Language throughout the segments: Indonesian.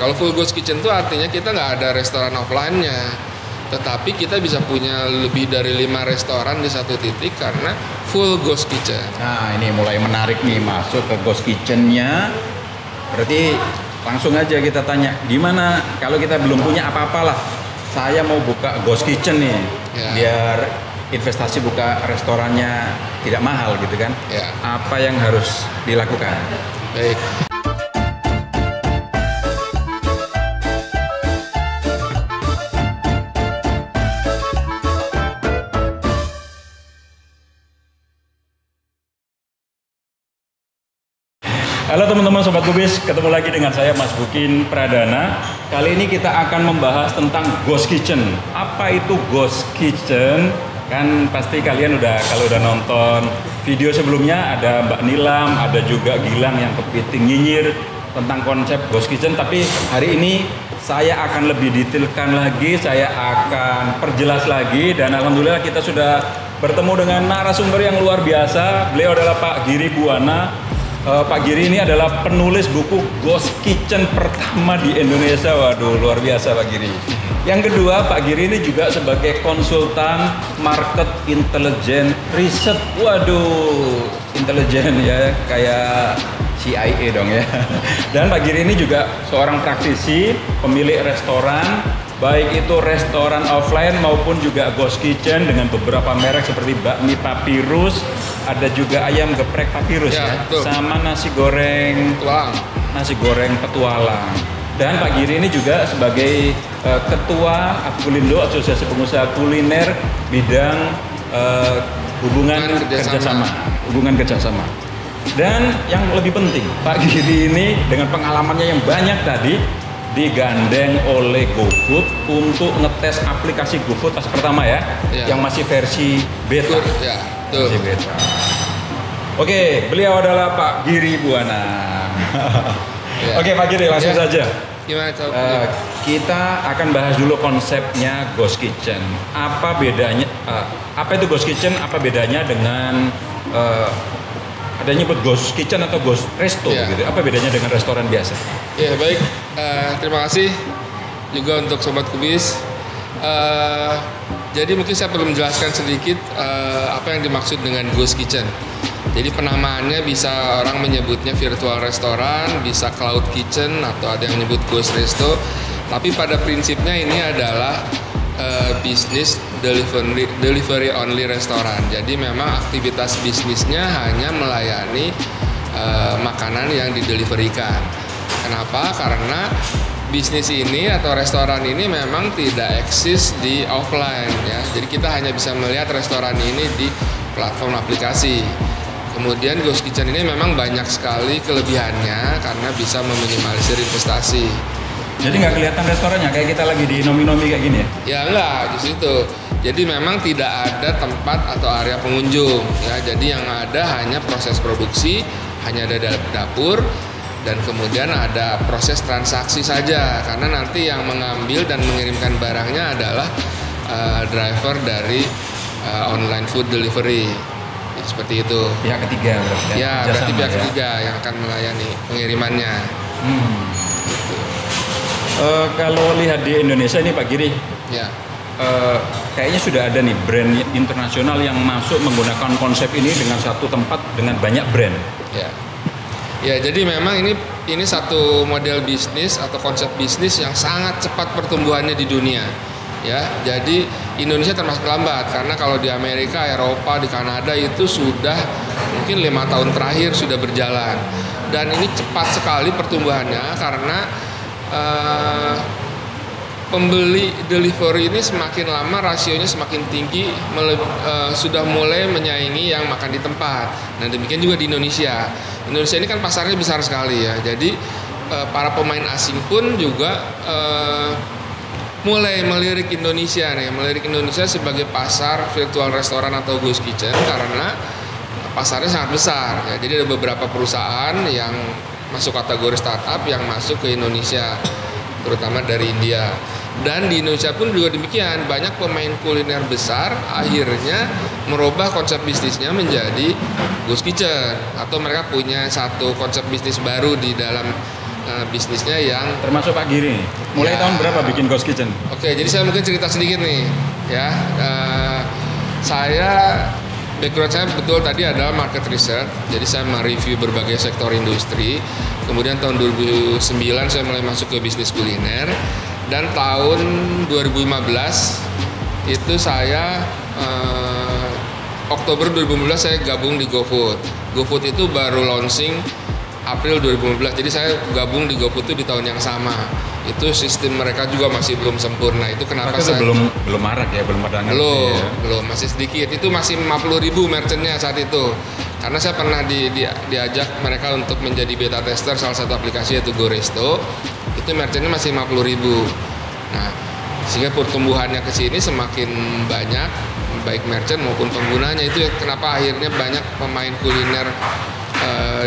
Kalau full ghost kitchen itu artinya kita nggak ada restoran offline-nya, tetapi kita bisa punya lebih dari 5 restoran di satu titik karena full ghost kitchen. Nah, ini mulai menarik nih, masuk ke ghost kitchen-nya. Berarti langsung aja kita tanya, gimana kalau kita belum punya apa-apa lah, saya mau buka ghost kitchen nih, biar investasi buka restorannya tidak mahal gitu kan? Apa yang harus dilakukan? Baik. Halo teman-teman Sobat Kubis, ketemu lagi dengan saya Mas Bukin Pradana. Kali ini kita akan membahas tentang ghost kitchen. Apa itu ghost kitchen? Kan pasti kalian kalau udah nonton video sebelumnya, ada Mbak Nilam, ada juga Gilang yang kepiting nyinyir tentang konsep ghost kitchen. Tapi hari ini saya akan lebih detailkan lagi, saya akan perjelas lagi, dan alhamdulillah kita sudah bertemu dengan narasumber yang luar biasa. Beliau adalah Pak Giri Buwana. Pak Giri ini adalah penulis buku Ghost Kitchen pertama di Indonesia. Waduh, luar biasa Pak Giri. Yang kedua, Pak Giri ini juga sebagai konsultan market intelligence research. Waduh, intelijen ya, kayak CIA dong ya. Dan Pak Giri ini juga seorang praktisi, pemilik restoran, baik itu restoran offline maupun juga ghost kitchen dengan beberapa merek seperti bakmi Papirus, ada juga ayam geprek Papirus ya, sama nasi goreng petualang. Dan Pak Giri ini juga sebagai ketua Akulindo, Asosiasi Pengusaha Kuliner bidang hubungan kerjasama. Dan yang lebih penting, Pak Giri ini dengan pengalamannya yang banyak tadi, digandeng oleh GoFood untuk ngetes aplikasi GoFood pas pertama ya, yang masih versi beta. Masih beta. Oke, beliau adalah Pak Giri Buwana. Oke Pak Giri, langsung saja. Gimana kita akan bahas dulu konsepnya ghost kitchen. Apa bedanya? Apa itu ghost kitchen? Apa bedanya dengan adanya buat ghost kitchen atau ghost resto gitu? Apa bedanya dengan restoran biasa? Ya baik, terima kasih juga untuk Sobat Kubis. Jadi mungkin saya perlu menjelaskan sedikit apa yang dimaksud dengan ghost kitchen. Jadi penamaannya bisa orang menyebutnya virtual restoran, bisa cloud kitchen, atau ada yang menyebut ghost resto. Tapi pada prinsipnya ini adalah bisnis delivery only restoran. Jadi memang aktivitas bisnisnya hanya melayani makanan yang dideliverikan. Kenapa? Karena bisnis ini atau restoran ini memang tidak eksis di offline ya. Jadi kita hanya bisa melihat restoran ini di platform aplikasi. Kemudian ghost kitchen ini memang banyak sekali kelebihannya karena bisa meminimalisir investasi. Jadi nggak kelihatan restorannya kayak kita lagi di nomi-nomi kayak gini ya? Ya enggak, di situ. Jadi memang tidak ada tempat atau area pengunjung ya. Jadi yang ada hanya proses produksi, hanya ada dapur, dan kemudian ada proses transaksi saja. Karena nanti yang mengambil dan mengirimkan barangnya adalah driver dari online food delivery. Seperti itu. Pihak ketiga berarti. Ya, berarti pihak ketiga yang akan melayani pengirimannya. Gitu. Kalau lihat di Indonesia ini Pak Giri, kayaknya sudah ada nih brand internasional yang masuk menggunakan konsep ini dengan satu tempat dengan banyak brand. Ya, jadi memang ini satu model bisnis atau konsep bisnis yang sangat cepat pertumbuhannya di dunia. Ya, jadi Indonesia termasuk lambat karena kalau di Amerika, Eropa, di Kanada itu sudah mungkin 5 tahun terakhir sudah berjalan. Dan ini cepat sekali pertumbuhannya karena pembeli delivery ini semakin lama rasionya semakin tinggi, sudah mulai menyaingi yang makan di tempat. Nah demikian juga di Indonesia. Indonesia ini kan pasarnya besar sekali ya. Jadi para pemain asing pun juga mulai melirik Indonesia sebagai pasar virtual restoran atau ghost kitchen karena pasarnya sangat besar ya. Jadi ada beberapa perusahaan yang masuk kategori startup yang masuk ke Indonesia, terutama dari India. Dan di Indonesia pun juga demikian, banyak pemain kuliner besar akhirnya merubah konsep bisnisnya menjadi ghost kitchen, atau mereka punya satu konsep bisnis baru di dalam bisnisnya yang Termasuk Pak Giri nih. Mulai Ya. tahun berapa bikin Ghost Kitchen? Oke, jadi saya mungkin cerita sedikit nih, ya. Saya background saya betul tadi adalah market research. Jadi saya mereview berbagai sektor industri. Kemudian tahun 2009 saya mulai masuk ke bisnis kuliner. Dan tahun 2015 itu saya Oktober 2015 saya gabung di GoFood. GoFood itu baru launching April 2015. Jadi saya gabung di GoFood itu di tahun yang sama. Itu sistem mereka juga masih belum sempurna. Itu kenapa Itu saya belum marak ya, belum ada ngerti belum, ya. belum, masih sedikit. Itu masih 50.000 merchantnya saat itu. Karena saya pernah diajak mereka untuk menjadi beta tester salah satu aplikasi yaitu GoResto. Itu merchantnya masih 50.000. Nah, sehingga pertumbuhannya ke sini semakin banyak, baik merchant maupun penggunanya. Itu kenapa akhirnya banyak pemain kuliner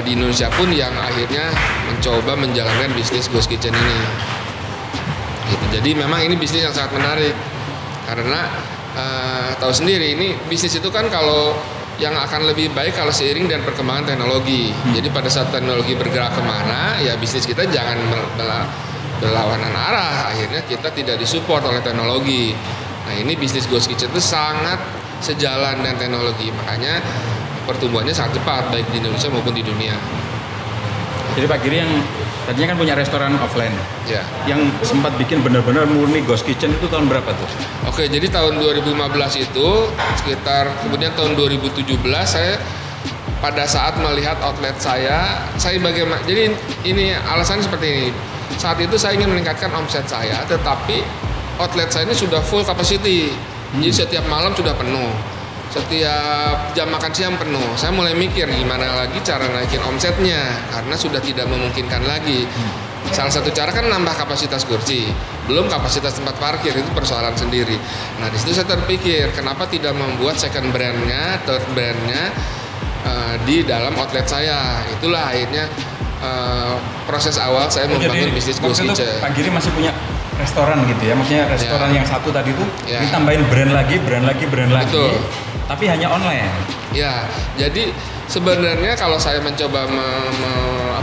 di Indonesia pun yang akhirnya mencoba menjalankan bisnis Ghost Kitchen ini. Gitu. Jadi memang ini bisnis yang sangat menarik karena tahu sendiri ini bisnis itu kan kalau yang akan lebih baik kalau seiring dan perkembangan teknologi. Jadi pada saat teknologi bergerak kemana, ya bisnis kita jangan berlawanan arah. Akhirnya kita tidak disupport oleh teknologi. Nah ini bisnis Ghost Kitchen itu sangat sejalan dengan teknologi, makanya pertumbuhannya sangat cepat baik di Indonesia maupun di dunia. Jadi Pak Giri yang tadinya kan punya restoran offline. Ya. Yang sempat bikin benar-benar murni Ghost Kitchen itu tahun berapa tuh? Oke, jadi tahun 2015 itu sekitar, kemudian tahun 2017 saya pada saat melihat outlet saya bagaimana, jadi ini alasannya seperti ini. Saat itu saya ingin meningkatkan omset saya, tetapi outlet saya ini sudah full capacity. Jadi setiap malam sudah penuh, setiap jam makan siang penuh. Saya mulai mikir gimana lagi cara naikin omsetnya karena sudah tidak memungkinkan lagi. Salah satu cara kan nambah kapasitas kursi, belum kapasitas tempat parkir, itu persoalan sendiri. Nah di situ saya terpikir kenapa tidak membuat second brandnya, third brandnya di dalam outlet saya. Itulah akhirnya proses awal saya membangun bisnis Ghost Kitchen. Pak Giri masih punya restoran gitu ya, maksudnya restoran yang satu tadi tuh ditambahin brand lagi. Betul. Tapi hanya online. Ya, jadi sebenarnya kalau saya mencoba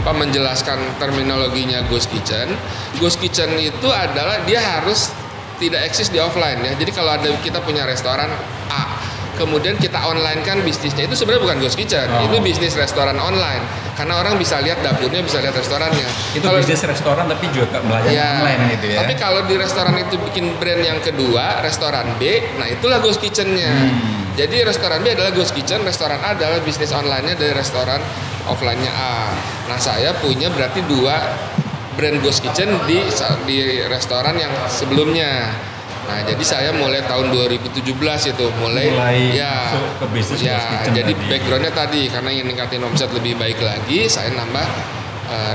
menjelaskan terminologinya Ghost Kitchen itu adalah dia harus tidak eksis di offline ya. Jadi kalau kita punya restoran A, kemudian kita online kan bisnisnya, itu sebenarnya bukan Ghost Kitchen, itu bisnis restoran online. Karena orang bisa lihat dapurnya, bisa lihat restorannya. Itu kalau bisnis restoran tapi juga melayani online gitu ya. Tapi kalau di restoran itu bikin brand yang kedua, restoran B, nah itulah Ghost Kitchen-nya. Jadi restoran B adalah Ghost Kitchen, restoran A adalah bisnis online-nya dari restoran offline-nya A. Nah saya punya berarti dua brand Ghost Kitchen di restoran yang sebelumnya. Nah, jadi saya mulai tahun 2017 itu mulai ya ke bisnis ya. Ghost Kitchen. Jadi tadi. backgroundnya tadi karena ingin ningkatin omset lebih baik lagi, saya nambah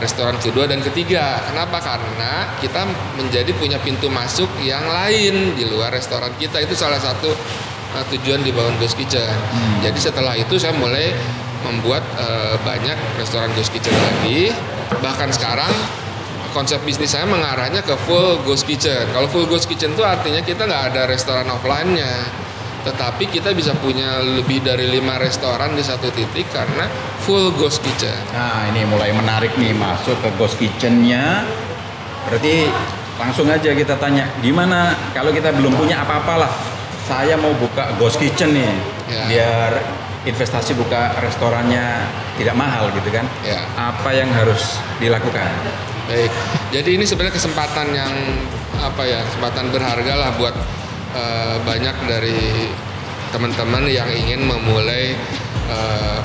restoran kedua dan ketiga. Kenapa? Karena kita menjadi punya pintu masuk yang lain di luar restoran kita. Itu salah satu tujuan dibangun Ghost Kitchen. Jadi setelah itu saya mulai membuat banyak restoran Ghost Kitchen lagi. Bahkan sekarang konsep bisnis saya mengarahnya ke full Ghost Kitchen. Kalau full Ghost Kitchen itu artinya kita nggak ada restoran offline-nya, tetapi kita bisa punya lebih dari 5 restoran di satu titik karena full Ghost Kitchen. Nah ini mulai menarik nih, masuk ke Ghost Kitchen-nya. Berarti langsung aja kita tanya, gimana kalau kita belum punya apa-apa lah, saya mau buka Ghost Kitchen nih, biar investasi buka restorannya tidak mahal gitu kan? Apa yang harus dilakukan? Baik, jadi ini sebenarnya kesempatan yang kesempatan berharga lah buat banyak dari teman-teman yang ingin memulai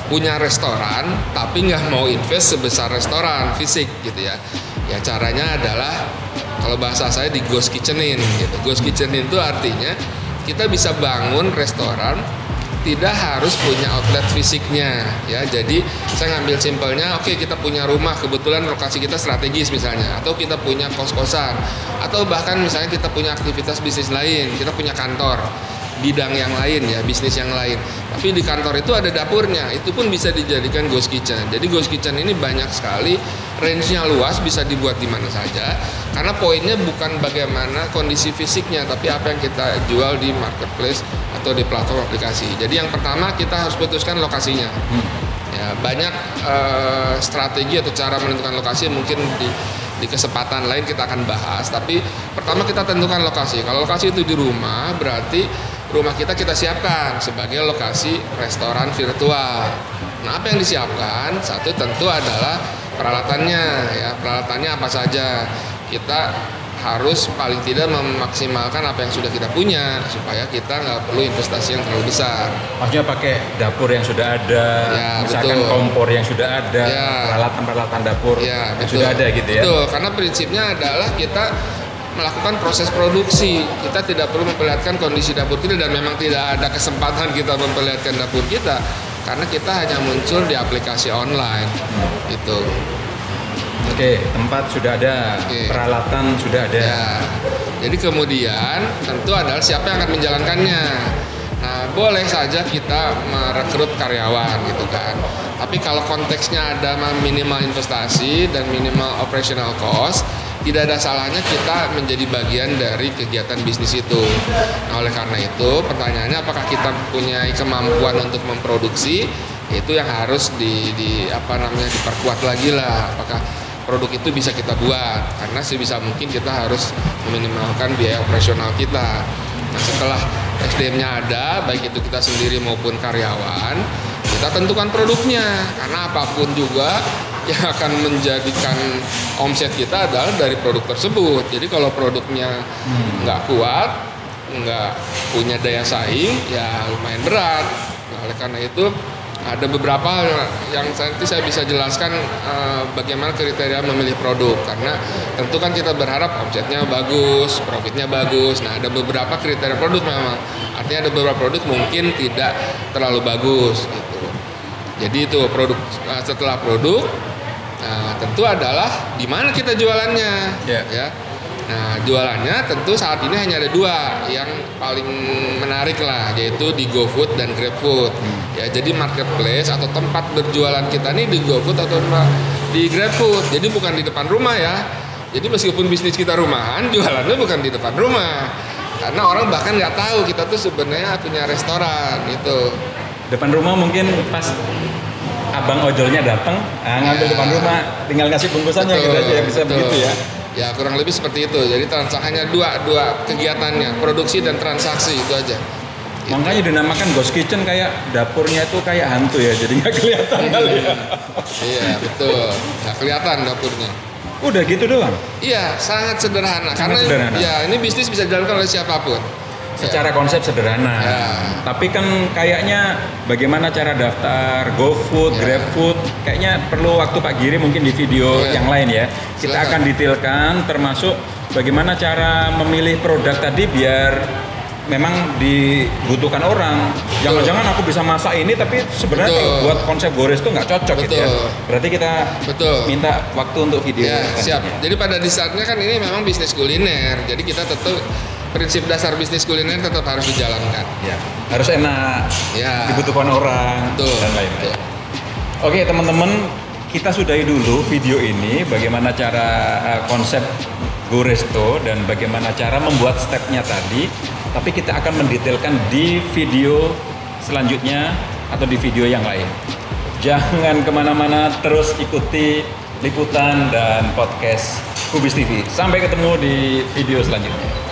punya restoran tapi nggak mau invest sebesar restoran fisik gitu ya. Ya caranya adalah kalau bahasa saya di Ghost Kitchenin gitu. Ghost Kitchenin itu artinya kita bisa bangun restoran tidak harus punya outlet fisiknya ya. Jadi saya ngambil simpelnya, oke, kita punya rumah, kebetulan lokasi kita strategis misalnya, atau kita punya kos-kosan, atau bahkan misalnya kita punya aktivitas bisnis lain, kita punya kantor bidang yang lain ya, bisnis yang lain, tapi di kantor itu ada dapurnya, itu pun bisa dijadikan Ghost Kitchen. Jadi Ghost Kitchen ini banyak sekali, range-nya luas, bisa dibuat di mana saja, karena poinnya bukan bagaimana kondisi fisiknya, tapi apa yang kita jual di marketplace atau di platform aplikasi. Jadi yang pertama kita harus putuskan lokasinya. Ya, banyak strategi atau cara menentukan lokasi, mungkin di kesempatan lain kita akan bahas. Tapi pertama kita tentukan lokasi. Kalau lokasi itu di rumah, berarti rumah kita siapkan sebagai lokasi restoran virtual. Nah, apa yang disiapkan? Satu tentu adalah peralatannya, ya. Peralatannya apa saja? Kita harus paling tidak memaksimalkan apa yang sudah kita punya supaya kita nggak perlu investasi yang terlalu besar. Maksudnya pakai dapur yang sudah ada, ya, misalkan betul. kompor yang sudah ada, ya. peralatan dapur ya, yang sudah ada gitu ya. Betul, karena prinsipnya adalah kita melakukan proses produksi. Kita tidak perlu memperlihatkan kondisi dapur kita dan memang tidak ada kesempatan kita memperlihatkan dapur kita karena kita hanya muncul di aplikasi online gitu. Oke, tempat sudah ada, peralatan sudah ada. Ya. Jadi kemudian tentu adalah siapa yang akan menjalankannya. Nah, boleh saja kita merekrut karyawan gitu kan. Tapi kalau konteksnya ada minimal investasi dan minimal operational cost, tidak ada salahnya kita menjadi bagian dari kegiatan bisnis itu. Nah, oleh karena itu pertanyaannya apakah kita punya kemampuan untuk memproduksi? Itu yang harus diperkuat lagi lah. Apakah produk itu bisa kita buat, karena sebisa mungkin kita harus meminimalkan biaya operasional kita. Nah, setelah SDM-nya ada, baik itu kita sendiri maupun karyawan, kita tentukan produknya, karena apapun juga yang akan menjadikan omset kita adalah dari produk tersebut. Jadi kalau produknya nggak kuat, nggak punya daya saing, ya lumayan berat. Nah, oleh karena itu ada beberapa yang nanti saya bisa jelaskan bagaimana kriteria memilih produk, karena tentu kan kita berharap omsetnya bagus, profitnya bagus. Nah, ada beberapa kriteria produk memang, artinya ada beberapa produk mungkin tidak terlalu bagus gitu. Jadi itu produk. Setelah produk, tentu adalah di mana kita jualannya, ya. Nah, jualannya tentu saat ini hanya ada dua yang paling menarik lah, yaitu di GoFood dan GrabFood. Ya, jadi marketplace atau tempat berjualan kita nih di GoFood atau di GrabFood. Jadi bukan di depan rumah ya. Jadi meskipun bisnis kita rumahan, jualannya bukan di depan rumah. Karena orang bahkan nggak tahu kita tuh sebenarnya punya restoran gitu. Depan rumah mungkin pas abang ojolnya datang, ngambil depan rumah, tinggal ngasih bungkusannya gitu aja, bisa begitu ya. Ya, kurang lebih seperti itu. Jadi hanya dua kegiatannya, produksi dan transaksi, itu aja. Makanya dinamakan ghost kitchen, kayak dapurnya itu kayak hantu ya, jadi nggak kelihatan kali ya. Iya, betul, nggak kelihatan dapurnya. Udah gitu doang? Iya, sangat sederhana. Karena sederhana. Ya, ini bisnis bisa dilakukan oleh siapapun. Secara konsep sederhana. Tapi kan kayaknya bagaimana cara daftar GoFood, GrabFood, kayaknya perlu waktu Pak Giri mungkin di video yang lain ya. Kita akan detailkan termasuk bagaimana cara memilih produk tadi biar memang dibutuhkan orang. Jangan-jangan aku bisa masak ini tapi sebenarnya kalau buat konsep Gores itu nggak cocok gitu ya. Berarti kita minta waktu untuk video. Ya, siap. Jadi pada dasarnya kan ini memang bisnis kuliner. Jadi kita tentu prinsip dasar bisnis kuliner tetap harus dijalankan. Ya, harus enak. Ya. Dibutuhkan orang dan lain-lain. Oke, teman-teman, kita sudahi dulu video ini bagaimana cara konsep Goresto dan bagaimana cara membuat stepnya tadi. Tapi kita akan mendetailkan di video selanjutnya atau di video yang lain. Jangan kemana-mana, terus ikuti liputan dan podcast Kubis TV. Sampai ketemu di video selanjutnya.